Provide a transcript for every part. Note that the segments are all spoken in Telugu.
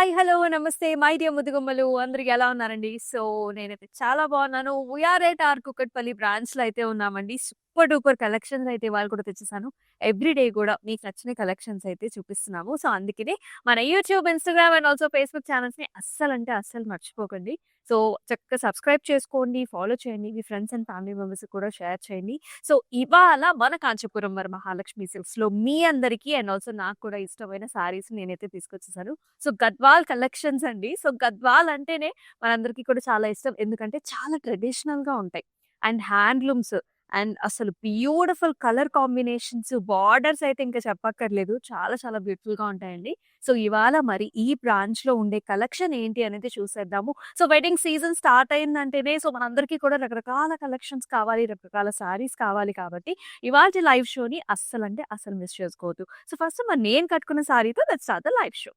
హాయ్! హలో! నమస్తే. మై డియర్ ముద్దుగుమ్మలు అందరూ ఎలా ఉన్నారండి? సో, నేనైతే చాలా బాగున్నాను. వీఆర్ ఎట్ ఆర్ కూకట్పల్లి బ్రాంచ్‌లో అయితే ఉన్నామండి. సూపర్ డూపర్ కలెక్షన్స్ అయితే ఇవాళ కూడా తెచ్చేసాను. ఎవ్రీడే కూడా మీకు నచ్చిన కలెక్షన్స్ అయితే చూపిస్తున్నాము. సో, అందుకనే మన YouTube, Instagram and also Facebook ఛానెల్స్‌ని అస్సలంటే అస్సలు మర్చిపోకండి. సో, చక్కగా సబ్స్క్రైబ్ చేసుకోండి, ఫాలో చేయండి. మీ ఫ్రెండ్స్ అండ్ ఫ్యామిలీ మెంబర్స్‌కి కూడా షేర్ చేయండి. సో, ఇవాళ మన కాంచీపురం మహాలక్ష్మి సిల్క్స్‌లో మీ అందరికీ అండ్ ఆల్సో నాకు కూడా ఇష్టమైన శారీస్ నేనైతే తీసుకొచ్చేసాను. సో, గద్వాల్ కలెక్షన్స్ అండి. సో, గద్వాల్ అంటేనే మనందరికీ కూడా చాలా ఇష్టం. ఎందుకంటే చాలా ట్రెడిషనల్‌గా ఉంటాయి. అండ్ హ్యాండ్లూమ్స్ అండ్ అసలు బ్యూటిఫుల్ కలర్ కాంబినేషన్స్, బార్డర్స్ అయితే ఇంకా చెప్పక్కర్లేదు. చాలా చాలా బ్యూటిఫుల్‌గా ఉంటాయండి. సో, ఇవాళ మరి ఈ బ్రాంచ్‌లో ఉండే కలెక్షన్ ఏంటి అనేది చూసేద్దాము. సో, వెడ్డింగ్ సీజన్ స్టార్ట్ అయిందంటేనే సో, మనందరికీ కూడా రకరకాల కలెక్షన్స్ కావాలి, రకరకాల శారీస్ కావాలి కాబట్టి ఇవాల్టి లైవ్ షోని అస్సలంటే అస్సలు మిస్ చేసుకోవద్దు. సో, ఫస్ట్ మరి నేను కట్టుకున్న శారీతో let's start the live show.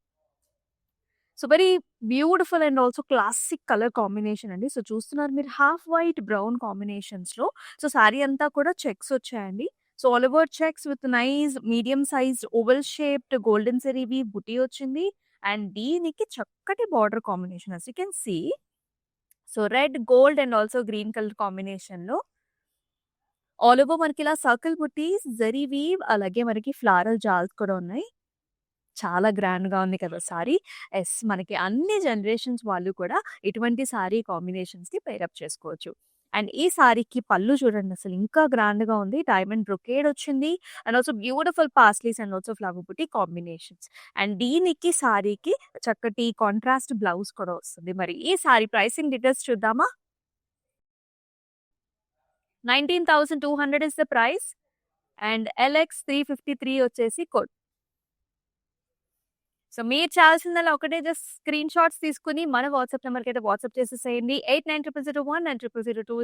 So, very beautiful and also classic colour combination అండి. సో, చూస్తున్నారు మీరు హాఫ్ వైట్, బ్రౌన్ కాంబినేషన్స్‌లో. సో, సారీ అంతా కూడా చెక్స్ వచ్చాయండి. So, all over checks with nice medium sized oval shaped golden zari weave బుటీ వచ్చింది. అండ్ దీనికి చక్కటి border combination as you can see. So, red, gold and also green colour కాంబినేషన్‌లో ఆల్ ఓవర్ మనకి ఇలా సర్కిల్ బుటీస్, జరీ వీవ్ అలాగే మనకి ఫ్లారల్ జాల్స్ కూడా ఉన్నాయి. చాలా గ్రాండ్‌గా ఉంది కదా సారీ. యెస్. మనకి అన్ని జనరేషన్స్ వాళ్ళు కూడా ఇటువంటి సారీ కాంబినేషన్స్‌ని పెయిర్ అప్ చేసుకోవచ్చు. అండ్ ఈ సారీకి పళ్ళు చూడండి అసలు ఇంకా గ్రాండ్‌గా ఉంది. డైమండ్ బ్రొకేడ్ వచ్చింది. And also beautiful paisleys and also flower buti combinations. And దీనికి సారీకి చక్కటి కాంట్రాస్ట్ బ్లౌజ్ కూడా వస్తుంది. మరి ఈ సారీ ప్రైసింగ్ డీటెయిల్స్ చూద్దామా? 19,200 is the price and LX 353 వచ్చేసి కోడ్. సో, మీరు చేయాల్సిందల్లా ఒకటే జస్ట్ స్క్రీన్ షాట్స్ తీసుకొని మన వాట్సాప్ నంబర్‌కైతే వాట్సాప్ చేసేసేయండి. 890001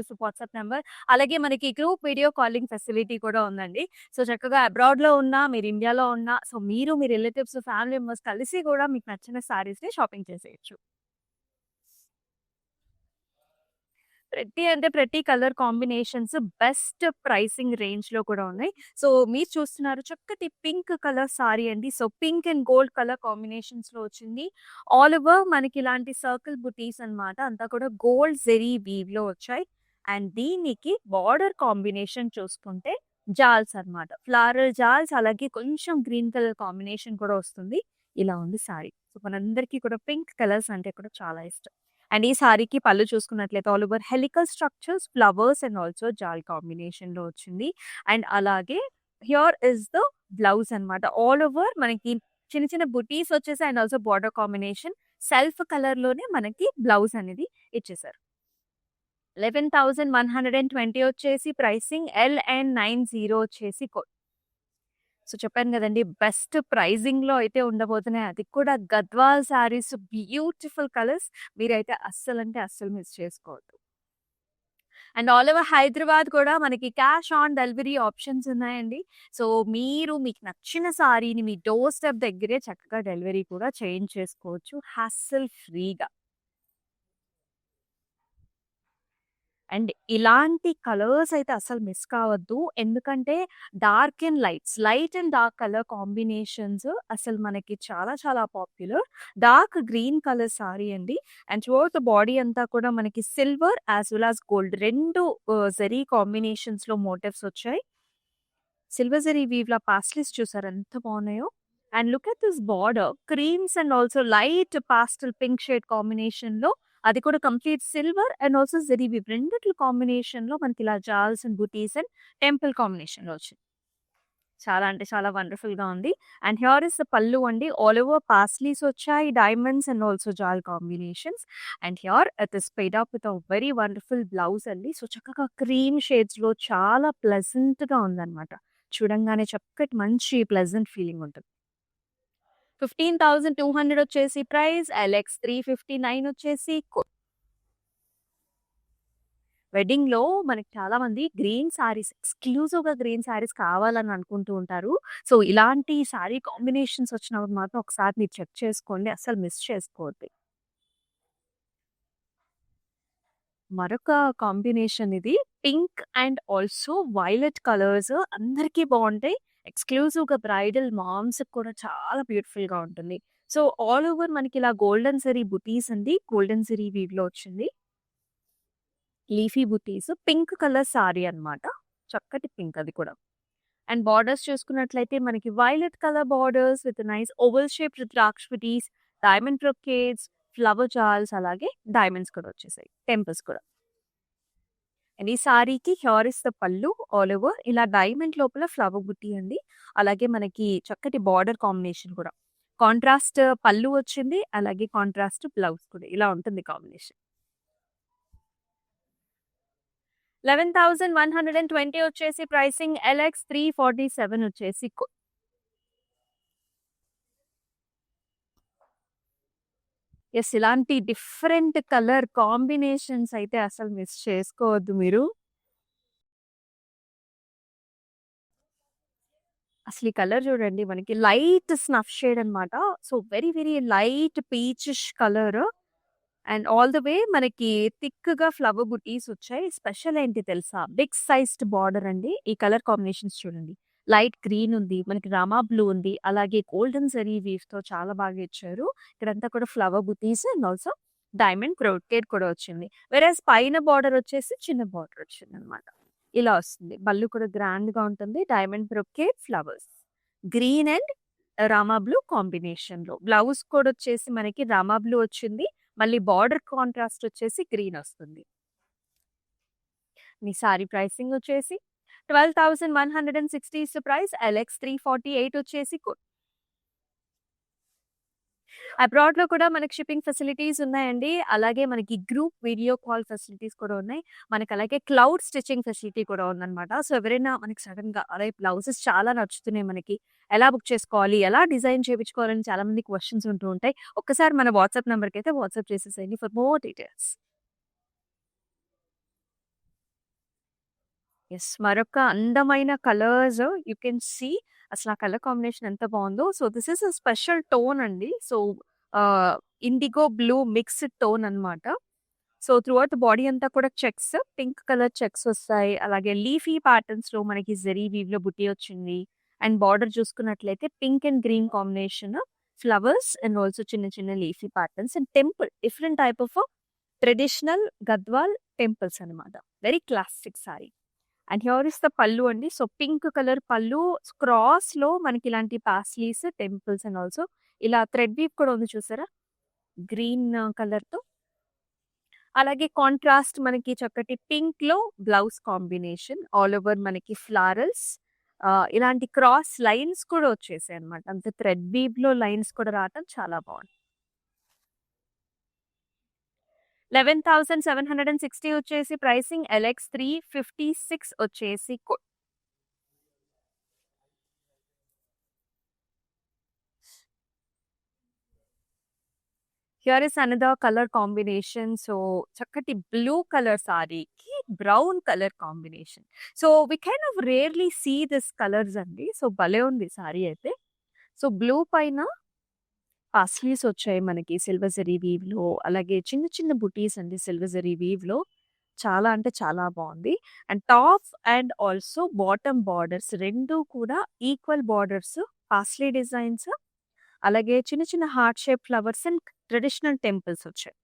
ఇస్ వాట్సాప్ నంబర్. అలాగే మనకి గ్రూప్ వీడియో కాలింగ్ ఫెసిలిటీ కూడా ఉందండి. సో, చక్కగా అబ్రాడ్‌లో ఉన్నా, మీరు ఇండియాలో ఉన్నా, సో, మీరు మీ రిలేటివ్స్, ఫ్యామిలీ మెంబర్స్ కలిసి కూడా మీకు నచ్చిన శారీస్‌ని షాపింగ్ చేసేయొచ్చు. ప్రతి కలర్ కాంబినేషన్స్ బెస్ట్ ప్రైసింగ్ రేంజ్‌లో కూడా ఉన్నాయి. సో, మీరు చూస్తున్నారు చక్కటి పింక్ కలర్ సారీ అండి. So, pink and gold colour కాంబినేషన్స్‌లో వచ్చింది. ఆల్ ఓవర్ మనకి ఇలాంటి సర్కిల్ బుటీస్ అన్నమాట. అంతా కూడా గోల్డ్ జెరీ వీవ్‌లో వచ్చాయి. అండ్ దీనికి బార్డర్ కాంబినేషన్ చూసుకుంటే జాల్స్ అన్నమాట. ఫ్లారల్ జాల్స్ అలాగే కొంచెం గ్రీన్ కలర్ కాంబినేషన్ కూడా వస్తుంది. ఇలా ఉంది సారీ. సో, మనందరికీ కూడా పింక్ కలర్స్ అంటే కూడా చాలా ఇష్టం. అండ్ ఈ సారీకి పళ్ళు చూసుకున్నట్లయితే all over helical structures, flowers and also జాల్ కాంబినేషన్‌లో వచ్చింది. అండ్ అలాగే హియర్ ఇస్ ద బ్లౌజ్ అన్నమాట. ఆల్ ఓవర్ మనకి చిన్న చిన్న బుటీస్ వచ్చేసాయి and also border combination. Self కలర్‌లోనే మనకి బ్లౌజ్ అనేది ఇచ్చేసారు. 11,120 వచ్చేసి ప్రైసింగ్. LN90 వచ్చేసి కోడ్. సో, చెప్పాను గదండీ! బెస్ట్ ప్రైజింగ్‌లో అయితే ఉండబోతున్నాయి. అది కూడా గద్వాల్ శారీస్ బ్యూటిఫుల్ కలర్స్. మీరైతే అస్సలంటే అస్సలు మిస్ చేసుకోవద్దు. అండ్ ఆల్ ఓవర్ హైదరాబాద్ కూడా మనకి క్యాష్ ఆన్ డెలివరీ ఆప్షన్స్ ఉన్నాయండి. సో, మీరు మీకు నచ్చిన సారీని మీ డోర్ స్టెప్ దగ్గరే చక్కగా డెలివరీ కూడా చేయించేసుకోవచ్చు హాస్సెల్ ఫ్రీగా. అండ్ ఇలాంటి కలర్స్ అయితే అస్సలు మిస్ కావద్దు. ఎందుకంటే dark and lights, light and dark colour combinations అసలు మనకి చాలా చాలా popular. Dark green colour sari అండి. అండ్ త్రూఅవుట్ ద బాడీ అంతా కూడా మనకి silver as well as gold 2 జరీ కాంబినేషన్స్‌లో మోటివ్స్ వచ్చాయి. సిల్వర్ జరీ వీవ్‌లా పాస్టెల్స్ చూసారా ఎంత బాగున్నాయో. And look at this border creams and also light pastel pink shade కాంబినేషన్‌లో అది కూడా complete silver and also zari weave రెండిట్ల కాంబినేషన్‌లో మనకి ఇలా జాల్స్ అండ్ బుటీస్ అండ్ టెంపుల్ కాంబినేషన్‌లో వచ్చింది. చాలా అంటే చాలా వండర్‌ఫుల్‌గా ఉంది. అండ్ హియర్ ఇస్ ద పల్లు అండి. ఆల్ ఓవర్ పాస్లీస్ వచ్చాయి. డైమండ్స్ అండ్ ఆల్సో జాల్ combinations. And here it is paired up with a very wonderful blouse అండి. సో, చక్కగా క్రీమ్ షేడ్స్‌లో చాలా ప్లెజెంట్‌గా ఉందన్నమాట. చూడంగానే చక్కటి మంచి ప్లెజెంట్ ఫీలింగ్ ఉంటది. 15,200 వచ్చేసి ప్రైస్. ఎల్ఎక్స్ 359 వచ్చేసి వెడ్డింగ్‌లో మనకి చాలా మంది గ్రీన్ సారీస్ ఎక్స్‌క్లూజివ్‌గా గ్రీన్ సారీస్ కావాలని అనుకుంటూ ఉంటారు. సో, ఇలాంటి సారీ కాంబినేషన్స్ వచ్చినప్పుడు మాత్రం ఒకసారి మీరు చెక్ చేసుకోండి. అస్సలు మిస్ చేసుకోవద్దు. మరొక కాంబినేషన్ ఇది. Pink and also violet colours అందరికీ బావుంటాయి. ఎక్స్‌క్లూజివ్‌గా బ్రైడల్ మామ్స్‌కి కూడా చాలా బ్యూటిఫుల్‌గా ఉంటుంది. సో, ఆల్ ఓవర్ మనకి ఇలా గోల్డెన్ జరీ బుటీస్ అండి. గోల్డెన్ జరీ వీవ్‌లో వచ్చింది. లీఫీ బుటీస్. పింక్ కలర్ సారీ అన్నమాట. చక్కటి పింక్ అది కూడా. అండ్ బార్డర్స్ చూసుకున్నట్లయితే మనకి violet colour borders with nice oval shaped ద్రాక్ష బుటీస్, డైమండ్ బ్రొకేడ్స్, ఫ్లవర్ జాల్స్ అలాగే డైమండ్స్ కూడా వచ్చేసాయి. టెంపుల్స్ కూడా. అండ్ ఈ సారీకి హియర్ ఇస్ ద పళ్ళు ఆల్ ఓవర్ ఇలా డైమండ్ లోపల ఫ్లవర్ బుట్టి అండి. అలాగే మనకి చక్కటి బార్డర్ కాంబినేషన్ కూడా. కాంట్రాస్ట్ పళ్ళు వచ్చింది. అలాగే కాంట్రాస్ట్ బ్లౌజ్ కూడా. ఇలా ఉంటుంది కాంబినేషన్. 11,120 వచ్చేసి ప్రైసింగ్ ఎల్ఎక్స్ 347 వచ్చేసి యెస్. ఇలాంటి డిఫరెంట్ కలర్ కాంబినేషన్స్ అయితే అసలు మిస్ చేసుకోవద్దు మీరు. అసలు ఈ కలర్ చూడండి మనకి లైట్ స్నఫ్ షేడ్ అన్నమాట. So, very very light peachish colour. And all the way మనకి థిక్‌గా ఫ్లవర్ బుటీస్ వచ్చాయి. స్పెషల్ ఏంటి తెలుసా? బిగ్ సైజ్డ్ బార్డర్ అండి. ఈ కలర్ కాంబినేషన్స్ చూడండి. లైట్ గ్రీన్ ఉంది. మనకి రామా బ్లూ ఉంది. అలాగే గోల్డెన్ జరీ వీవ్స్‌తో చాలా బాగా ఇచ్చారు. ఇక్కడంతా కూడా flower buttis and also diamond brocade కూడా వచ్చింది. వేరేస్ పైన బార్డర్ వచ్చేసి చిన్న బార్డర్ వచ్చిందనమాట. ఇలా వస్తుంది. పళ్ళు కూడా గ్రాండ్‌గా ఉంటుంది. Diamond brocade flowers. Green and Rama blue కాంబినేషన్‌లో. బ్లౌజ్ కూడా వచ్చేసి మనకి రామా బ్లూ వచ్చింది. మళ్ళీ బార్డర్ కాంట్రాస్ట్ వచ్చేసి గ్రీన్ వస్తుంది. మీ సారీ ప్రైసింగ్ వచ్చేసి 12,160 ఇస్ ద ప్రైస్. ఎల్ఎక్స్ 348 వచ్చేసి అబ్రాడ్‌లో కూడా మనకి షిప్పింగ్ ఫెసిలిటీస్ ఉన్నాయండి. అలాగే మనకి గ్రూప్ వీడియో కాల్ ఫెసిలిటీస్ కూడా ఉన్నాయి. మనకి అలాగే క్లౌడ్ స్టిచింగ్ ఫెసిలిటీ కూడా ఉందన్నమాట. సో, ఎవరైనా మనకి సడెన్‌గా అరే! బ్లౌజెస్ చాలా నచ్చుతున్నాయి మనకి. ఎలా బుక్ చేసుకోవాలి? ఎలా డిజైన్ చేపించుకోవాలని చాలా మంది క్వెషన్స్ ఉంటూ ఉంటాయి. ఒక్కసారి మన వాట్సాప్ నంబర్‌కైతే వాట్సాప్ చేసేసేయండి ఫర్ మోర్ డీటెయిల్స్. యెస్. మరొక అందమైన కలర్స్ యూ కెన్ సీ అసలు ఆ కలర్ కాంబినేషన్ ఎంత బావుందో. So, this is a special tone అండి. సో, ఆహ్, ఇండిగో బ్లూ మిక్స్డ్ టోన్ అన్నమాట. సో, త్రూఔట్ బాడీ అంతా కూడా చెక్స్, పింక్ కలర్ చెక్స్ వస్తాయి. అలాగే లీఫీ ప్యాటర్న్స్‌లో మనకి జరీ వీవ్‌లో బుట్టి వచ్చింది. అండ్ బార్డర్ చూసుకున్నట్లయితే pink and green combination, flowers and also చిన్న చిన్న leafy patterns and temple different type of traditional Gadwal temples అన్నమాట. Very classic sari. And here is the పల్లు అండి. సో, పింక్ కలర్ పల్లు క్రాస్‌లో మనకి ఇలాంటి పాస్లీస్, టెంపుల్స్ అండ్ ఆల్సో ఇలా థ్రెడ్ వీవ్ కూడా ఉంది చూసారా? గ్రీన్ కలర్‌తో. అలాగే కాంట్రాస్ట్ మనకి చక్కటి పింక్‌లో బ్లౌజ్ కాంబినేషన్. ఆల్ ఓవర్ మనకి ఫ్లారల్స్ ఇలాంటి క్రాస్ లైన్స్ కూడా వచ్చేసాయన్నమాట. అంతే థ్రెడ్ వీవ్‌లో లైన్స్ కూడా రావటం చాలా బావుంది. 11,760 వచ్చేసి ప్రైసింగ్. ఎల్ఎక్స్ 356 వచ్చేసి here is another colour combination. So, చక్కటి బ్లూ కలర్ సారీకి brown colour combination. So, we kind of rarely see this colours అండి. సో, భలే ఉంది సారీ అయితే. సో, బ్లూ పైన పాస్లీస్ వచ్చాయి మనకి సిల్వర్ జరీ వీవ్‌లో. అలాగే చిన్న చిన్న బుటీస్ అండి సిల్వర్ జరీ వీవ్‌లో. చాలా అంటే చాలా బావుంది. And top and also bottom borders 2 కూడా ఈక్వల్ బార్డర్స్, పాస్లీ డిజైన్స్ అలాగే చిన్న చిన్న heart shape flowers and traditional temples వచ్చాయి.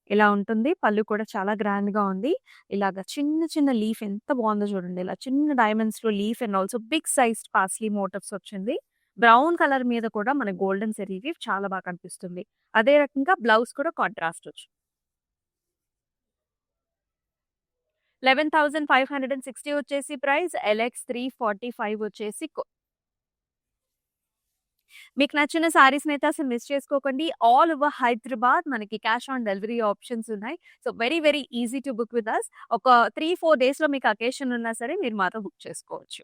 ఇలా ఉంటుంది. పళ్ళు కూడా చాలా గ్రాండ్‌గా ఉంది. ఇలాగ చిన్న చిన్న లీఫ్ ఎంత బావుందో చూడండి. ఇలా చిన్న డైమండ్స్‌లో leaf and also big sized paisley motifs వచ్చింది. బ్రౌన్ కలర్ మీద కూడా మన గోల్డెన్ జరీ వీవ్ చాలా బాగా కనిపిస్తుంది. అదే రకంగా బ్లౌజ్ కూడా కాంట్రాస్ట్ వచ్చింది. 11,560 వచ్చేసి ప్రైస్. ఎల్ఎక్స్ 345 వచ్చేసి మీకు నచ్చిన శారీస్‌నైతే అసలు మిస్ చేసుకోకండి. ఆల్ ఓవర్ హైదరాబాద్ మనకి క్యాష్ ఆన్ డెలివరీ ఆప్షన్స్ ఉన్నాయి. So, very very easy to book with us. ఒక 3, 4 డేస్‌లో మీకు అకేషన్ ఉన్నా సరే మీరు మాతో బుక్ చేసుకోవచ్చు.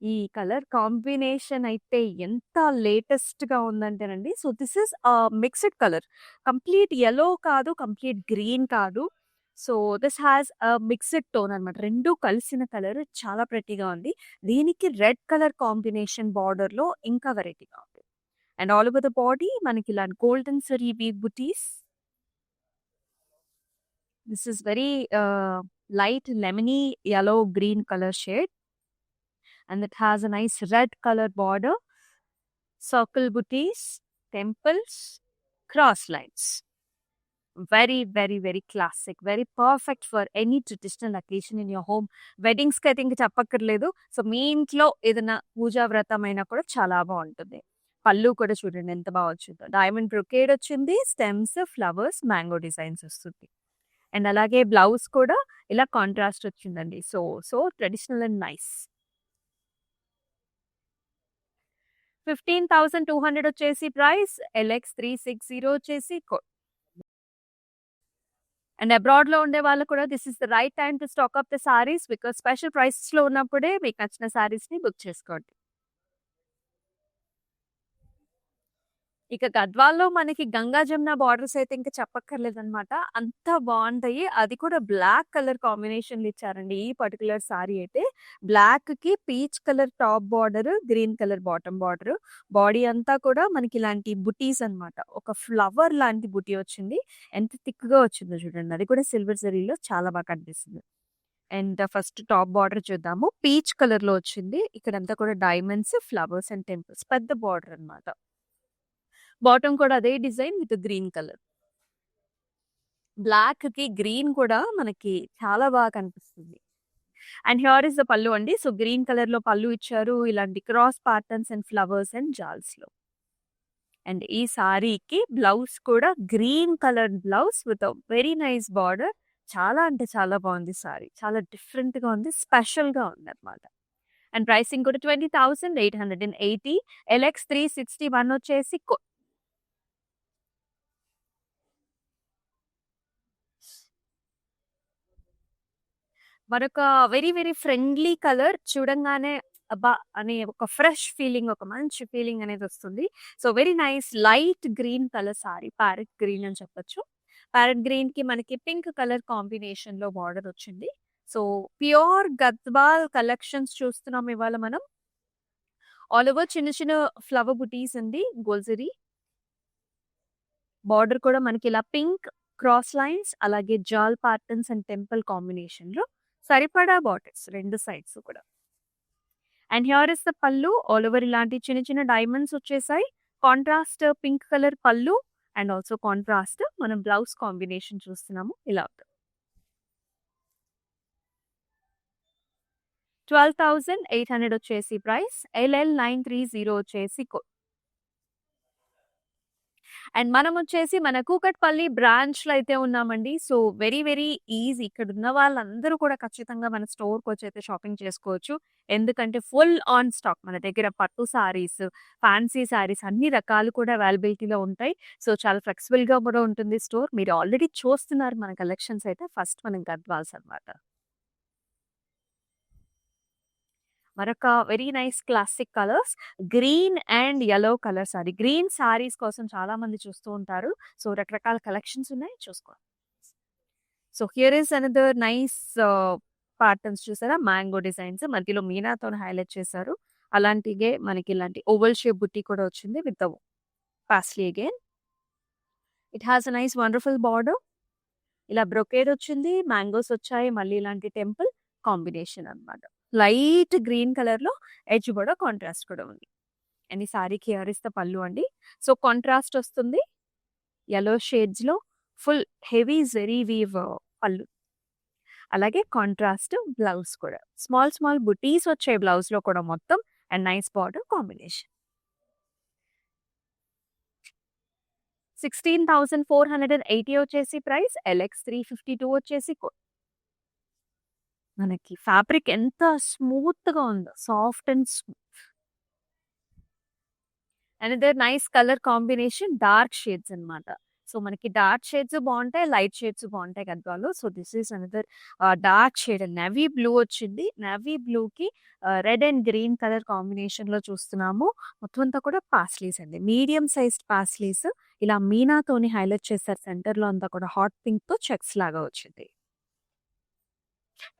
ఈ కలర్ కాంబినేషన్ అయితే ఎంత లేటెస్ట్‌గా ఉందంటేనండి. So, this is mixed colour. Complete yellow కాదు, కంప్లీట్ గ్రీన్ కాదు. So, this has mixed tone అనమాట. 2 కలిసిన కలర్ చాలా ప్రెట్టీగా ఉంది. దీనికి రెడ్ కలర్ కాంబినేషన్ బార్డర్‌లో ఇంకా వెరైటీగా ఉంది. And all over the body మనకి ఇలా గోల్డెన్ జరీ వీవ్ బుటీస్. This is very light lemony yellow green colour shade. And it has a nice red colour border, circle బుటీస్, temples, cross lines. Very classic. Very perfect for any traditional occasion in your home. వెడ్డింగ్స్‌కి అయితే ఇంక చెప్పక్కర్లేదు. సో, మీ ఇంట్లో ఏదైనా పూజా వ్రతం అయినా కూడా చాలా బావుంటుంది. పళ్ళు కూడా చూడండి ఎంత బా వచ్చిందో. డైమండ్ బ్రొకేడ్ వచ్చింది. స్టెమ్స్, ఫ్లవర్స్, మ్యాంగో డిజైన్స్ వస్తుంది. అండ్ అలాగే బ్లౌజ్ కూడా ఇలా కాంట్రాస్ట్ వచ్చిందండి. So traditional and nice. 15,200 వచ్చేసి ప్రైస్. LX 360 వచ్చేసి అండ్ అబ్రాడ్‌లో ఉండే వాళ్ళు కూడా this is the right time to stock up the saris because special ప్రైసెస్‌లో ఉన్నప్పుడే మీకు నచ్చిన సారీస్‌ని బుక్ చేసుకోండి. ఇక గద్వాల్లో మనకి గంగా జమున బార్డర్స్ అయితే ఇంక చెప్పక్కర్లేదనమాట. అంత బావుంటాయి. అది కూడా బ్లాక్ కలర్ కాంబినేషన్‌లో ఇచ్చారండి. ఈ పర్టిక్యులర్ సారీ అయితే బ్లాక్‌కి peach colour top border, green colour bottom border. Body అంతా కూడా మనకి ఇలాంటి బుటీస్ అనమాట. ఒక ఫ్లవర్ లాంటి బుటీ వచ్చింది. ఎంత థిక్‌గా వచ్చిందో చూడండి. అది కూడా సిల్వర్ జరీలో చాలా బాగా కనిపిస్తుంది. అండ్ ఫస్ట్ టాప్ బార్డర్ చూద్దాము. పీచ్ కలర్‌లో వచ్చింది. ఇక్కడంతా కూడా డైమండ్స్, ఫ్లవర్స్ అండ్ టెంపుల్స్. పెద్ద బార్డర్ అనమాట. బాటమ్ కూడా అదే డిజైన్ విత్ గ్రీన్ కలర్. బ్లాక్‌కి గ్రీన్ కూడా మనకి చాలా బాగా కనిపిస్తుంది. అండ్ హియర్ ఇస్ ద పల్లు అండి. సో, గ్రీన్ కలర్‌లో పల్లు ఇచ్చారు. ఇలాంటి cross patterns and flowers and జాల్స్‌లో. అండ్ ఈ సారీకి బ్లౌజ్ కూడా green colour blouse with a very nice border. చాలా అంటే చాలా బాగుంది సారీ. చాలా డిఫరెంట్‌గా ఉంది. స్పెషల్‌గా ఉందన్నమాట. అండ్ ప్రైసింగ్ కూడా 20,880. LX 361 వచ్చేసి మరొక వెరీ ఫ్రెండ్లీ కలర్ చూడంగానే అబ్బా! అనే ఒక ఫ్రెష్ ఫీలింగ్, ఒక మంచి ఫీలింగ్ అనేదొస్తుంది. So, very nice light green colour sari. Parrot green అని చెప్పొచ్చు. ప్యారెట్ గ్రీన్‌కి మనకి పింక్ కలర్ కాంబినేషన్‌లో బార్డర్ వచ్చింది. సో, ప్యూర్ గద్వాల్ కలెక్షన్స్ చూస్తున్నాం ఇవాళ మనం. ఆల్ ఓవర్ చిన్న చిన్న ఫ్లవర్ బుటీస్ అండి. గోల్జరీ. బార్డర్ కూడా మనకి ఇలా పింక్ క్రాస్ లైన్స్ అలాగే జాల్ ప్యాటర్న్స్ అండ్ టెంపుల్ కాంబినేషన్‌లో సరిపడా బార్డర్స్ 2 సైడ్స్ కూడా. And here is the pallu. All over ఇలాంటి చిన్న చిన్న డైమండ్స్ వచ్చేసాయి. కాంట్రాస్ట్ పింక్ కలర్ పల్లు అండ్ ఆల్సో కాంట్రాస్ట్ మనం బ్లౌజ్ కాంబినేషన్ చూస్తున్నాము. ఇలా ఉంటుంది. 12,800 వచ్చేసి ప్రైస్. LL 930 వచ్చేసి అండ్ మనం వచ్చేసి మన కూకట్పల్లి బ్రాంచ్‌లో అయితే ఉన్నామండి. So, very easy. ఇక్కడున్న వాళ్ళందరూ కూడా ఖచ్చితంగా మన స్టోర్‌కొచ్చైతే షాపింగ్ చేసుకోవచ్చు. ఎందుకంటే ఫుల్ ఆన్ స్టాక్ మన దగ్గర పట్టు సారీస్, ఫ్యాన్సీ సారీస్ అన్ని రకాలు కూడా అవైలబిలిటీలో ఉంటాయి. సో, చాలా ఫ్లెక్సిబుల్‌గా కూడా ఉంటుంది స్టోర్. మీరు ఆల్రెడీ చూస్తున్నారు మన కలెక్షన్స్ అయితే. ఫస్ట్ మనం గద్వాల్స్ అనమాట. మరొక very nice classic colours green and yellow colour sorry. Green saris కోసం చాలా మంది చూస్తూ ఉంటారు. సో, రకరకాల కలెక్షన్స్ ఉన్నాయి చూసుకోండి. So, here is another nice patterns చూసారా? మ్యాంగో డిజైన్స్ మధ్యలో మీనాతోని హైలైట్ చేశారు. అలాంటిగే మనకి ఇలాంటి ఓవల్ షేప్ బుట్టి కూడా వచ్చింది with paisley again. It has a nice wonderful border. ఇలా బ్రొకేడ్ వచ్చింది. మ్యాంగోస్ వచ్చాయి. మళ్ళీ ఇలాంటి టెంపుల్ కాంబినేషన్ అన్నమాట. లైట్ గ్రీన్ కలర్‌లో ఎడ్జ్ కూడా కాంట్రాస్ట్ కూడా ఉంది. అండ్ ఈ సారీకి హియర్ ఇస్ ద పల్లు అండి. సో, కాంట్రాస్ట్ వస్తుంది. యెల్లో షేడ్స్‌లో ఫుల్ హెవీ జెరీ వీవ్ పల్లు. అలాగే కాంట్రాస్ట్ బ్లౌజ్ కూడా. స్మాల్ బుటీస్ వచ్చాయి బ్లౌజ్‌లో కూడా మొత్తం అండ్ నైస్ బార్డర్ కాంబినేషన్. 16,480 వచ్చేసి ప్రైస్. LX 352 వచ్చేసి మనకి ఫ్యాబ్రిక్ ఎంత స్మూత్‌గా ఉందో. Soft and another nice colour combination dark shades అన్నమాట. సో, మనకి డార్క్ షేడ్స్ బావుంటాయి. లైట్ షేడ్స్ బావుంటాయి గద్వాల్లో. So, this is another dark shade navy blue వచ్చింది. నేవీ బ్లూకి రెడ్ అండ్ గ్రీన్ కలర్ కాంబినేషన్‌లో చూస్తున్నాము. మొత్తం అంతా కూడా పాస్లీస్ అండి. మీడియం సైజ్డ్ పాస్లీస్ ఇలా మీనాతోని హైలైట్ చేశారు. సెంటర్‌లో అంతా కూడా హాట్ పింక్‌తో చెక్స్ లాగా వచ్చింది.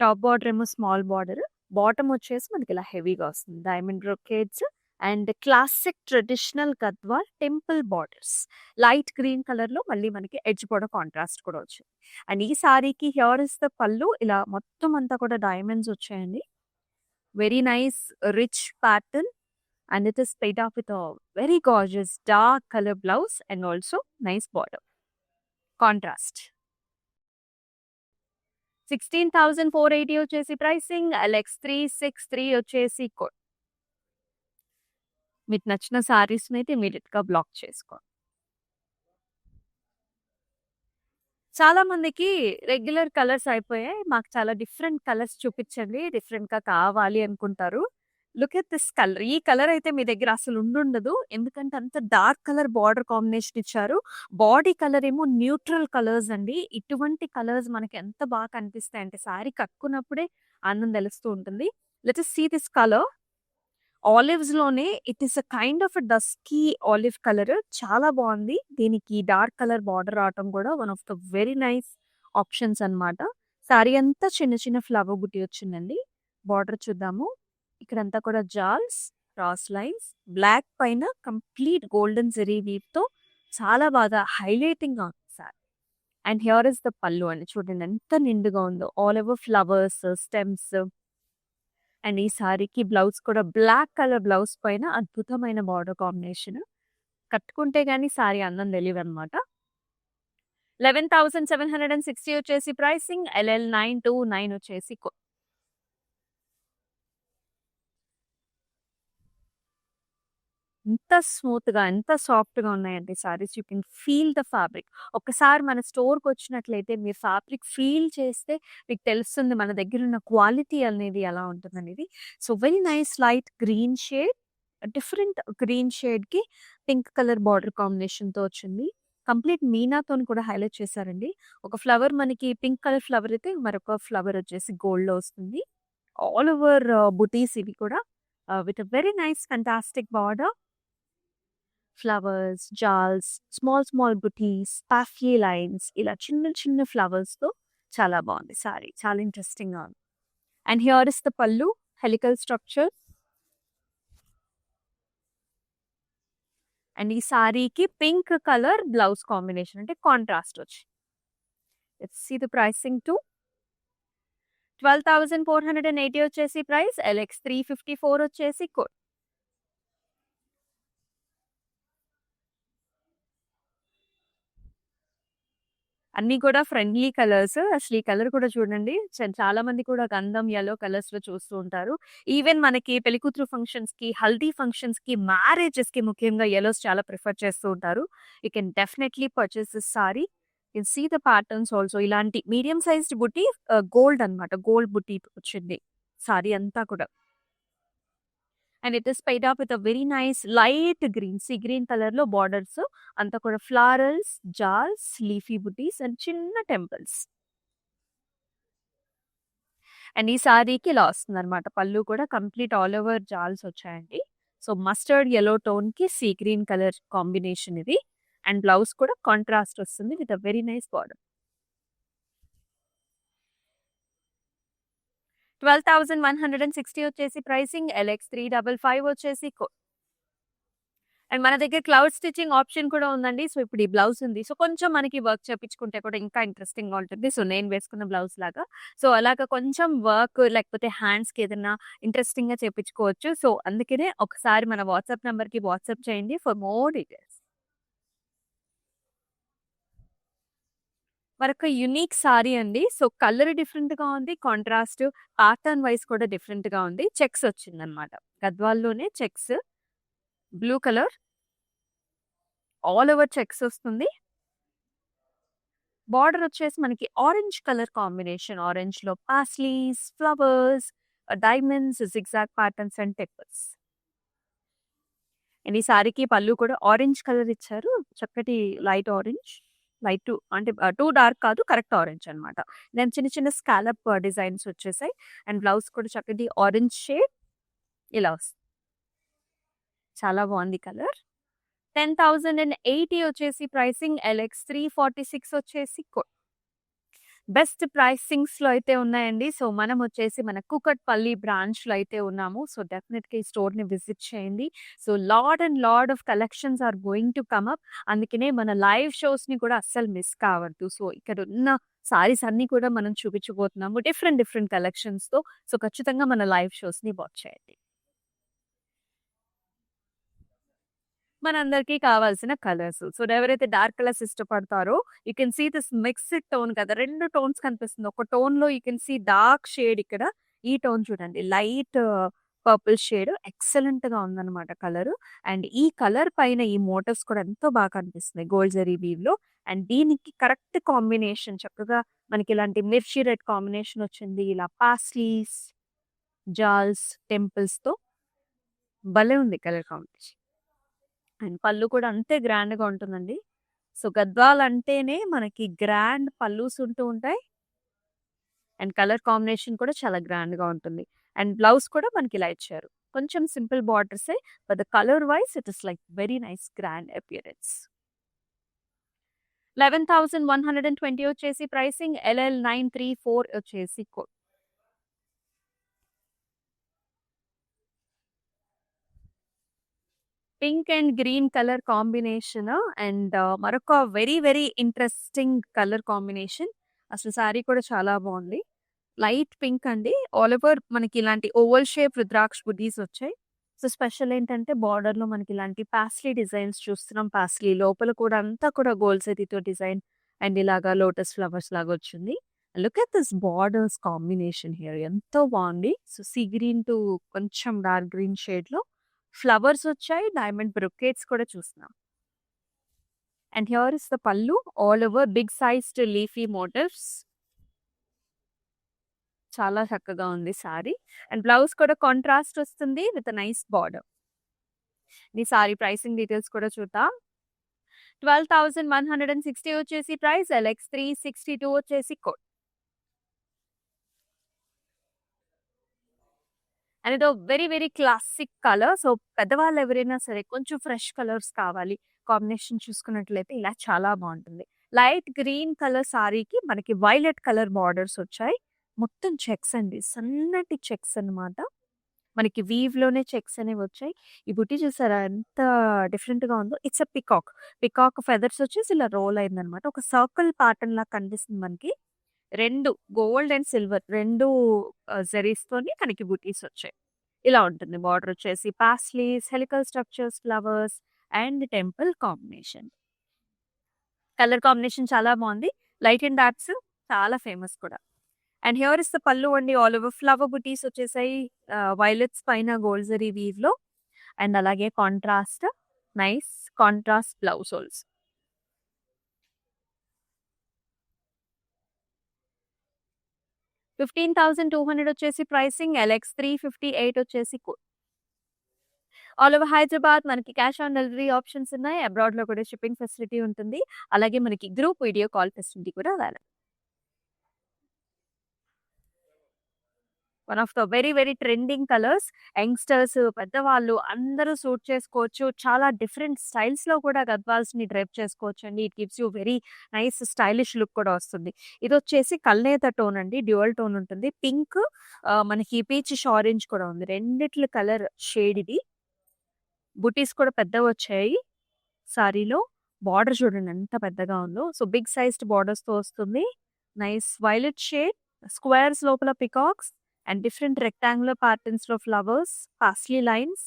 టాప్ బార్డర్ ఏమో స్మాల్ బార్డర్. బాటమ్ వచ్చేసి మనకి ఇలా హెవీగా వస్తుంది. Diamond brocades and classic traditional Gadwal temple borders. Light green కలర్‌లో మళ్ళీ మనకి ఎడ్జ్ బోర్డర్ కాంట్రాస్ట్ కూడా వచ్చింది. అండ్ ఈ సారీకి హియర్ ఇస్ ద పల్లు. ఇలా మొత్తం అంతా కూడా డైమండ్స్ వచ్చాయండి. Very nice rich pattern and it is paid off with a very gorgeous dark color blouse and also nice border. Contrast. 16,480 వచ్చేసి ప్రైసింగ్, LX363 వచ్చేసి కోడ్. మీకు నచ్చిన సారీస్ని అయితే ఇమీడియట్గా బ్లాక్ చేసుకో. చాలా మందికి రెగ్యులర్ కలర్స్ అయిపోయాయి, మాకు చాలా డిఫరెంట్ కలర్స్ చూపించండి, డిఫరెంట్గా కావాలి అనుకుంటారు. Look at this colour. ఈ కలర్ అయితే మీ దగ్గర అసలు ఉండుండదు, ఎందుకంటే అంత డార్క్ కలర్ బార్డర్ కాంబినేషన్ ఇచ్చారు. బాడీ కలర్ ఏమో న్యూట్రల్ కలర్స్ అండి. ఇటువంటి కలర్స్ మనకి ఎంత బాగా కనిపిస్తాయి అంటే శారీ కట్టుకున్నప్పుడే ఆనందం తెలుస్తూ ఉంటుంది. Let us see this colour. Olives లోనే it is a kind of dusky olive colour, చాలా బాగుంది. దీనికి డార్క్ కలర్ బార్డర్ రావటం కూడా one of the very nice options అన్నమాట. శారీ అంతా చిన్న చిన్న ఫ్లవర్ బుట్టి వచ్చిందండి. బార్డర్ చూద్దాము. ఇక్కడంతా కూడా జాల్స్, క్రాస్ లైన్స్, బ్లాక్ పైన కంప్లీట్ గోల్డెన్ జెరీ వీవ్ తో చాలా బాగా హైలైటింగ్ గా ఉంది sir. And here is the పళ్ళు అండి, చూడండి ఎంత నిండుగా ఉందో, all over flowers, stems. And ఈ సారీకి బ్లౌజ్ కూడా బ్లాక్ కలర్ బ్లౌజ్ పైన అద్భుతమైన బార్డర్ కాంబినేషన్. కట్టుకుంటే గానీ సారీ అందం తెలియదు అనమాట. 11,760 వచ్చేసి ప్రైసింగ్, LL929 వచ్చేసి ఎంత స్మూత్‌గా, ఎంత సాఫ్ట్‌గా ఉన్నాయండి saris. You can feel the fabric. ఒక్కసారి మన స్టోర్‌కొచ్చినట్లయితే మీరు ఫ్యాబ్రిక్ ఫీల్ చేస్తే మీకు తెలుస్తుంది మన దగ్గరున్న క్వాలిటీ అనేది ఎలా ఉంటుందనేది. So, very nice light green shade, different green షేడ్‌కి పింక్ కలర్ బార్డర్ కాంబినేషన్‌తో వచ్చింది. కంప్లీట్ మీనాతోని కూడా హైలైట్ చేశారండి. ఒక ఫ్లవర్ మనకి పింక్ కలర్ ఫ్లవర్ అయితే, మరొక ఫ్లవర్ వచ్చేసి గోల్డ్‌లో వస్తుంది. ఆల్ ఓవర్ బుటీస్ ఇవి కూడా with a very nice fantastic border. Flowers, జాల్స్, స్మాల్ స్మాల్ బుటీస్, పాఫ్లీ లైన్స్, ఇలా చిన్న చిన్న ఫ్లవర్స్‌తో చాలా బాగుంది సారీ. చాలా ఇంట్రెస్టింగ్‌గా ఉంది. And here is the pallu, helical structure. And ఈ సారీకి పింక్ కలర్ బ్లౌజ్ కాంబినేషన్, అంటే కాంట్రాస్ట్ వచ్చి. Let's see the pricing too. 12,480 వచ్చేసి ప్రైస్, LX354 వచ్చేసి కోడ్. అన్నీ కూడా ఫ్రెండ్లీ కలర్స్. అసలు ఈ కలర్ కూడా చూడండి, చాలా మంది కూడా గంధం యెల్లో కలర్స్‌లో చూస్తూ ఉంటారు. ఈవెన్ మనకి పెళ్లికూతురు ఫంక్షన్స్‌కి, హల్దీ ఫంక్షన్స్‌కి, మ్యారేజెస్‌కి ముఖ్యంగా యెల్లోస్ చాలా ప్రిఫర్ చేస్తూ ఉంటారు. You can definitely purchase this sari. You can see the patterns also. ఇలాంటి మీడియం సైజ్డ్ బుటీ, గోల్డ్ అన్నమాట. గోల్డ్ బుటీ వచ్చింది సారీ అంతా కూడా. And it is paired off with a very nice light green, sea green colour లో బార్డర్స్. అంతా కూడా florals, jaals, leafy butis and చిన్న టెంపుల్స్. అండ్ ఈ సారీకి ఇలా వస్తుంది అనమాట. పళ్ళు కూడా కంప్లీట్ ఆల్ ఓవర్ జాల్స్ వచ్చాయండి. సో మస్టర్డ్ yellow టోన్ కి సీ గ్రీన్ కలర్ కాంబినేషన్ ఇది. అండ్ బ్లౌజ్ కూడా కాంట్రాస్ట్ వస్తుంది with a very nice border. 12,160 వచ్చేసి ప్రైసింగ్, LX355 వచ్చేసి కోడ్. అండ్ మన దగ్గర క్లౌడ్ స్టిచ్చింగ్ ఆప్షన్ కూడా ఉందండి. సో ఇప్పుడు ఈ బ్లౌజ్ ఉంది. సో కొంచెం మనకి వర్క్ చేపించుకుంటే కూడా ఇంకా ఇంట్రెస్టింగ్‌గా ఉంటుంది. సో నేను వేసుకున్న బ్లౌజ్ లాగా. సో అలాగా కొంచెం వర్క్ లేకపోతే హ్యాండ్స్‌కి ఏదన్నా ఇంట్రెస్టింగ్‌గా చేపించుకోవచ్చు. సో అందుకనే ఒకసారి మన వాట్సాప్ నంబర్‌కి వాట్సాప్ చేయండి ఫర్ మోర్ డీటెయిల్స్. మరొక యూనిక్ సారీ అండి. సో కలర్ డిఫరెంట్‌గా ఉంది. కాంట్రాస్ట్ ప్యాటర్న్ వైస్ కూడా డిఫరెంట్‌గా ఉంది. చెక్స్ వచ్చిందనమాట. గద్వాల్‌లోనే checks, blue colour all over checks వస్తుంది. బార్డర్ వచ్చేసి మనకి ఆరెంజ్ కలర్ కాంబినేషన్. ఆరెంజ్‌లో paisleys, flowers, diamonds, zigzag patterns and temples. And ఈ సారీకి పళ్ళు కూడా ఆరెంజ్ కలర్ ఇచ్చారు. చక్కటి లైట్ ఆరెంజ్. లైట్ టు అంటే టూ డార్క్ కాదు, కరెక్ట్ ఆరెంజ్ అనమాట. దెన్ చిన్న చిన్న స్కాలప్ డిజైన్స్ వచ్చేసాయి. అండ్ బ్లౌజ్ కూడా చక్కటి ఆరెంజ్ షేడ్ ఇలా వస్తుంది. చాలా బాగుంది కలర్. 10,080 వచ్చేసి ప్రైసింగ్, LX346 వచ్చేసి కోడ్. బెస్ట్ ప్రైసింగ్స్‌లో అయితే ఉన్నాయండి. సో మనం వచ్చేసి మన కూకట్పల్లి బ్రాంచ్‌లో అయితే ఉన్నాము. సో డెఫినిట్‌గా ఈ స్టోర్‌ని విజిట్ చేయండి. So lot and lot of collections are going to come up. అందుకనే మన లైవ్ షోస్‌ని కూడా అస్సలు మిస్ కావద్దు. సో ఇక్కడ ఉన్న సారీస్ అన్నీ కూడా మనం చూపించబోతున్నాము. డిఫరెంట్ డిఫరెంట్ కలెక్షన్స్‌తో. సో, ఖచ్చితంగా మన లైవ్ షోస్‌ని వాచ్ చేయండి. మనందరికీ కావాల్సిన కలర్స్. సో, ఎవరైతే డార్క్ కలర్స్ ఇష్టపడతారో you can see this mixed tone కదా! 2 టోన్స్ కనిపిస్తుంది. ఒక టోన్‌లో you can see dark shade ఇక్కడ. ఈ టోన్ చూడండి. లైట్ పర్పుల్ షేడ్ ఎక్సలెంట్‌గా ఉందన్నమాట కలరు. అండ్ ఈ కలర్ పైన ఈ మోటివ్స్ కూడా ఎంతో బాగా కనిపిస్తున్నాయి గోల్డ్ జరీ వీవ్‌లో. అండ్ దీనికి కరెక్ట్ కాంబినేషన్ చక్కగా మనకి ఇలాంటి మిర్చి రెడ్ కాంబినేషన్ వచ్చింది. ఇలా పాస్లీస్, జాల్స్, టెంపుల్స్‌తో భలే ఉంది కలర్ కాంబినేషన్. అండ్ పళ్ళు కూడా అంతే గ్రాండ్‌గా ఉంటుందండి. సో, గద్వాల్ అంటేనే మనకి గ్రాండ్ పల్లూస్ ఉంటూ ఉంటాయి. అండ్ కలర్ కాంబినేషన్ కూడా చాలా గ్రాండ్‌గా ఉంటుంది. అండ్ బ్లౌజ్ కూడా మనకి ఇలా ఇచ్చారు. కొంచెం సింపుల్ బార్డర్సే but the colour wise it is like very nice grand appearance. 11,120 వచ్చేసి ప్రైసింగ్. LL934 వచ్చేసి code. Pink and green colour combination and మరొక very very interesting colour combination. అసలు సారీ కూడా చాలా బాగుంది. లైట్ పింక్ అండి. ఆల్ ఓవర్ మనకి ఇలాంటి ఓవల్ షేప్ రుద్రాక్ష బుటీస్ వచ్చాయి. సో, స్పెషల్ ఏంటంటే బార్డర్‌లో మనకి ఇలాంటి పాస్లీ డిజైన్స్ చూస్తున్నాం. పాస్లీ లోపల కూడా అంతా కూడా గోల్డ్ జరీతో డిజైన్ అండ్ ఇలాగా లోటస్ ఫ్లవర్స్ లాగా వచ్చింది. Look at this borders combination here ఎంతో బాగుంది. సో, సీ గ్రీన్ టు కొంచెం డార్క్ గ్రీన్ షేడ్‌లో ఫ్లవర్స్ వచ్చాయి. డైమండ్ బ్రొకేట్స్ కూడా చూస్తున్నాం. And here is the pallu. All over big sized leafy motifs. చాలా చక్కగా ఉంది సారీ. అండ్ బ్లౌజ్ కూడా కాంట్రాస్ట్ వస్తుంది విత్ నైస్ బార్డర్. ఈ సారీ ప్రైసింగ్ డీటెయిల్స్ కూడా చూద్దాం. 12,160 వచ్చేసి ప్రైస్. LX362 వచ్చేసి కోడ్. అండ్ ఇదో very very classic colour. So, పెద్దవాళ్ళు ఎవరైనా సరే కొంచెం ఫ్రెష్ కలర్స్ కావాలి కాంబినేషన్ చూసుకున్నట్లయితే ఇలా చాలా బాగుంటుంది. లైట్ గ్రీన్ కలర్ సారీకి మనకి వైలెట్ కలర్ బార్డర్స్ వచ్చాయి. మొత్తం చెక్స్ అండి. సన్నటి చెక్స్ అన్నమాట. మనకి వీవ్‌లోనే చెక్స్ అనేవి వచ్చాయి. ఈ బుట్టి చూసారా ఎంత డిఫరెంట్‌గా ఉందో. It's a peacock. Peacock feathers వచ్చేసి ఇలా రోల్ అయిందనమాట. ఒక సర్కిల్ ప్యాటర్న్ లాగా కనిపిస్తుంది మనకి. 2 గోల్డ్ అండ్ సిల్వర్ 2 జరీస్‌తోని మనకి బుటీస్ వచ్చాయి. ఇలా ఉంటుంది. బార్డర్ వచ్చేసి paisleys, helical structures, flowers and temple combination. Colour combination చాలా బాగుంది. లైట్ అండ్ డార్క్స్ చాలా ఫేమస్ కూడా. అండ్ హియర్ ఇస్ ద పల్లు అండి. ఆల్ ఓవర్ ఫ్లవర్ బుటీస్ వచ్చేసాయి. వైలెట్స్ పైన గోల్డ్ జరీ వీవ్‌లో అండ్ అలాగే contrast nice contrast blouse also. 15,200 వచ్చేసి ప్రైసింగ్. LX358 వచ్చేసి కోడ్. ఆల్ ఓవర్ హైదరాబాద్ మనకి క్యాష్ ఆన్ డెలివరీ ఆప్షన్స్ ఉన్నాయి. అబ్రాడ్‌లో కూడా షిప్పింగ్ ఫెసిలిటీ ఉంటుంది. అలాగే మనకి గ్రూప్ వీడియో కాల్ ఫెసిలిటీ కూడా available. One of the very very trending colours. Youngsters, పెద్దవాళ్ళు అందరూ సూట్ చేసుకోవచ్చు. చాలా డిఫరెంట్ స్టైల్స్‌లో కూడా గద్వాల్స్‌ని డ్రైప్ చేసుకోవచ్చండి. It gives you very nice stylish look కూడా వస్తుంది. ఇదొచ్చేసి కల్నేత టోన్ అండి. డ్యూయల్ టోన్ ఉంటుంది. పింక్ మనకి పీచిష్ ఆరెంజ్ కూడా ఉంది. రెండిట్ల కలర్ షేడ్ ఇది. బుటీస్ కూడా పెద్దవొచ్చాయి సారీలో. బార్డర్ చూడండి ఎంత పెద్దగా ఉందో. సో, బిగ్ సైజ్డ్ బార్డర్స్‌తో వస్తుంది. నైస్ వైలెట్ షేడ్, స్క్వేర్స్ లోపల పికాక్స్ అండ్ డిఫరెంట్ రెక్టాంగులర్ ప్యాటర్న్స్‌లో ఫ్లవర్స్, పాస్లీ లైన్స్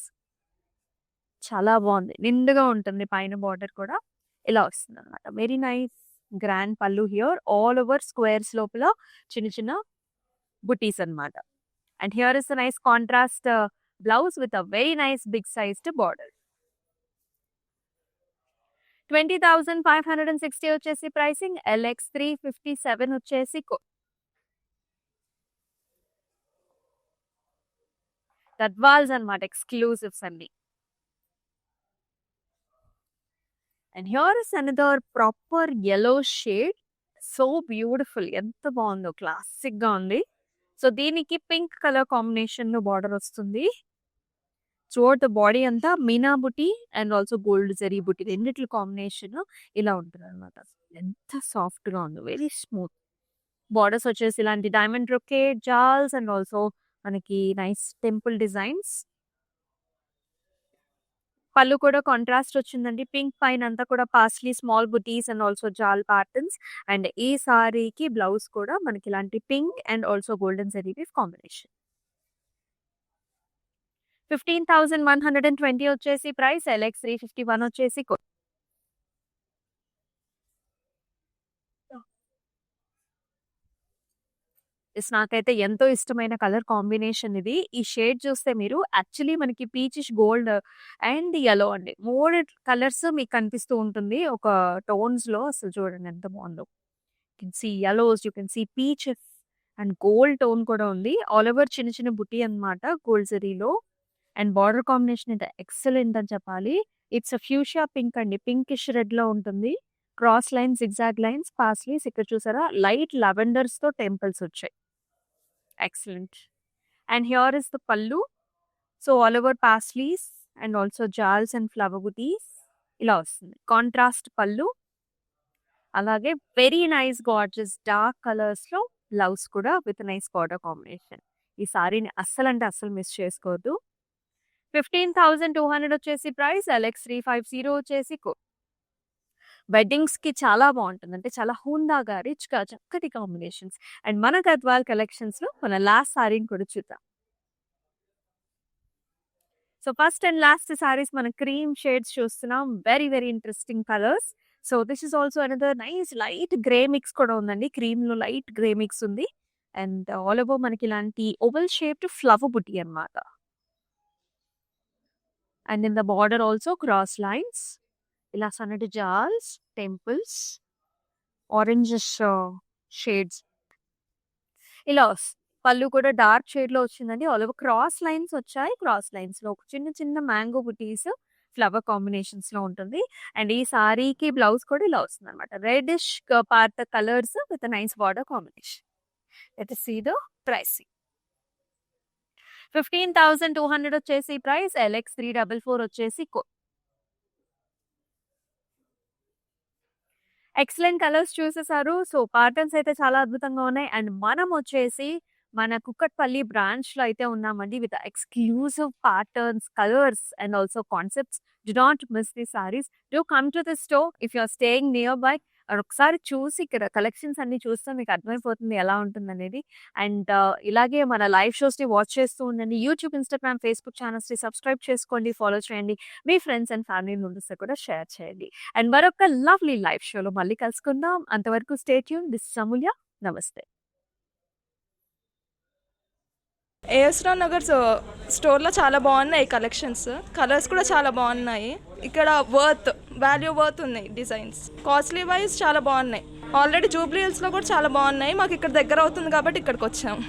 చాలా బాగుంది. నిండుగా ఉంటుంది పైన బార్డర్ కూడా. ఇలా వస్తుందన్నమాట. Very nice grand pallu here. All over squares లోపల చిన్న చిన్న బుటీస్ అన్నమాట. And here is a nice contrast blouse with a very nice big sized border. 20,560 వచ్చేసి ప్రైసింగ్. LX357 వచ్చేసి కోడ్. గద్వాల్స్ అన్నమాట ఎక్స్‌క్లూసివ్స్ అన్ని. And here is another proper yellow shade. So beautiful. ఎంత బాగుందో క్లాసిక్‌గా ఉంది. సో, దీనికి పింక్ కలర్ కాంబినేషన్‌లో బార్డర్ వస్తుంది. త్రూఅవుట్ ద బాడీ అంతా మీనా బుటీ and also gold zari buti రెండిట్ల combination ఇలా ఉంటుందన్నమాట. ఎంత సాఫ్ట్‌గా ఉందో. Very smooth. బార్డర్స్ వచ్చేసి ఇలాంటి diamond brocade, jaals and also మనకి నైస్ టెంపుల్ డిజైన్స్. పళ్ళు కూడా కాంట్రాస్ట్ వచ్చిందండి. పింక్ పైనంతా కూడా paisley small butis and also jaal patterns. And ఈ సారీకి బ్లౌజ్ కూడా మనకి ఇలాంటి pink and also golden zari weave combination. 15,120 వచ్చేసి ప్రైస్. ఎల్ఎక్స్ 351 వచ్చేసి నాకైతే ఎంతో ఇష్టమైన కలర్ కాంబినేషన్ ఇది. ఈ షేడ్ చూస్తే మీరు యాక్చువల్లీ మనకి పీచిష్ గోల్డ్ అండ్ యెల్లో అండి. 3 కలర్స్ మీకు కనిపిస్తూ ఉంటుంది. ఒక టోన్స్‌లో అసలు చూడండి ఎంత బావుందో. You can see yellows, you can see peaches and gold tone కూడా ఉంది. ఆల్ ఓవర్ చిన్న చిన్న బుటీ అన్నమాట గోల్డ్ జరీలో. అండ్ బార్డర్ కాంబినేషన్ అయితే ఎక్సలెంట్ అని చెప్పాలి. ఇట్స్ ఫ్యూషియా పింక్ అండి. పింకిష్ రెడ్‌లో ఉంటుంది. Cross lines, zigzag lines, paisleys ఇక్కడ చూసారా లైట్ లావెండర్స్‌తో టెంపుల్స్ వచ్చాయి. Excellent. And here is the pallu. So all over paisleys and also జాల్స్ అండ్ ఫ్లవర్ బుటీస్ ఇలా వస్తుంది. కాంట్రాస్ట్ పల్లు. అలాగే వెరీ నైస్ గార్జియస్ డార్క్ కలర్స్‌లో బ్లౌజ్ కూడా విత్ నైస్ బార్డర్ కాంబినేషన్. ఈ సారీని అస్సలంటే అస్సలు మిస్ చేసుకోవద్దు. 15,200 వచ్చేసి ప్రైస్. ఎల్ఎక్స్ 350 వచ్చేసి వెడ్డింగ్స్‌కి చాలా బావుంటుంది. అంటే చాలా హుందాగా, రిచ్‌గా చక్కటి కాంబినేషన్స్. అండ్ మన గద్వాల్ కలెక్షన్స్‌లో మన లాస్ట్ సారీని కూడా చూద్దాం. So first and last saris మన క్రీమ్ షేడ్స్ చూస్తున్నాం. Very very interesting colours. So this is also another nice light grey mix కూడా ఉందండి. క్రీమ్‌లో లైట్ గ్రే మిక్స్ ఉంది. అండ్ ఆల్ ఓవర్ మనకి ఇలాంటి ఓవల్ షేప్డ్ ఫ్లవర్ బుటీ అన్నమాట. And in the border also cross lines. ఇలా సన్నటి జాల్స్, టెంపుల్స్, ఆరెంజిష్ షేడ్స్ ఇలా పళ్ళు కూడా డార్క్ షేడ్‌లో వచ్చిందండి. ఆల్ ఓవర్ క్రాస్ లైన్స్ వచ్చాయి. క్రాస్ లైన్స్‌లో ఒక చిన్న చిన్న మ్యాంగో బుటీస్ ఫ్లవర్ కాంబినేషన్స్‌లో ఉంటుంది. అండ్ ఈ సారీకి బ్లౌజ్ కూడా ఇలా వస్తుందన్నమాట. Reddish part colours with nice border combination. Let us see the pricing. 15,200 వచ్చేసి ప్రైస్. ఎల్ఎక్స్ 344 వచ్చేసి ఎక్సలెంట్ కలర్స్ చూసేసారు. సో ప్యాటర్న్స్ అయితే చాలా అద్భుతంగా ఉన్నాయి. అండ్ మనం వచ్చేసి మన కుక్కట్పల్లి బ్రాంచ్‌లో అయితే ఉన్నామండి. With exclusive patterns, colours and also concepts. Do not miss the saris. Do come to the store if you are staying nearby. ఒకసారి చూసి ఇక్కడ కలెక్షన్స్ అన్ని చూస్తే మీకు అర్థమైపోతుంది ఎలా ఉంటుందనేది. అండ్ ఇలాగే మన లైవ్ షోస్‌ని వాచ్ చేస్తూ ఉండండి. యూట్యూబ్, ఇన్‌స్టాగ్రామ్, ఫేస్‌బుక్ ఛానల్స్‌ని సబ్స్క్రైబ్ చేసుకోండి, ఫాలో చేయండి. మీ ఫ్రెండ్స్ అండ్ ఫ్యామిలీ మెంబర్స్‌తో కూడా షేర్ చేయండి. అండ్ మరొక లవ్లీ లైవ్ షోలో మళ్ళీ కలుసుకుందాం. అంతవరకు స్టే ట్యూన్. దిస్ ఇస్ అమూల్య. నమస్తే. ఏఎస్‌రావు నగర్ స్టోర్లో చాలా బాగున్నాయి కలెక్షన్స్. కలర్స్ కూడా చాలా బాగున్నాయి. ఇక్కడ వాల్యూ వర్త్ ఉన్నాయి డిజైన్స్. కాస్ట్లీ వైజ్ చాలా బాగున్నాయి. ఆల్రెడీ జూబ్లీ హిల్స్లో కూడా చాలా బాగున్నాయి. మాకు ఇక్కడ దగ్గర అవుతుంది కాబట్టి ఇక్కడికి వచ్చాము.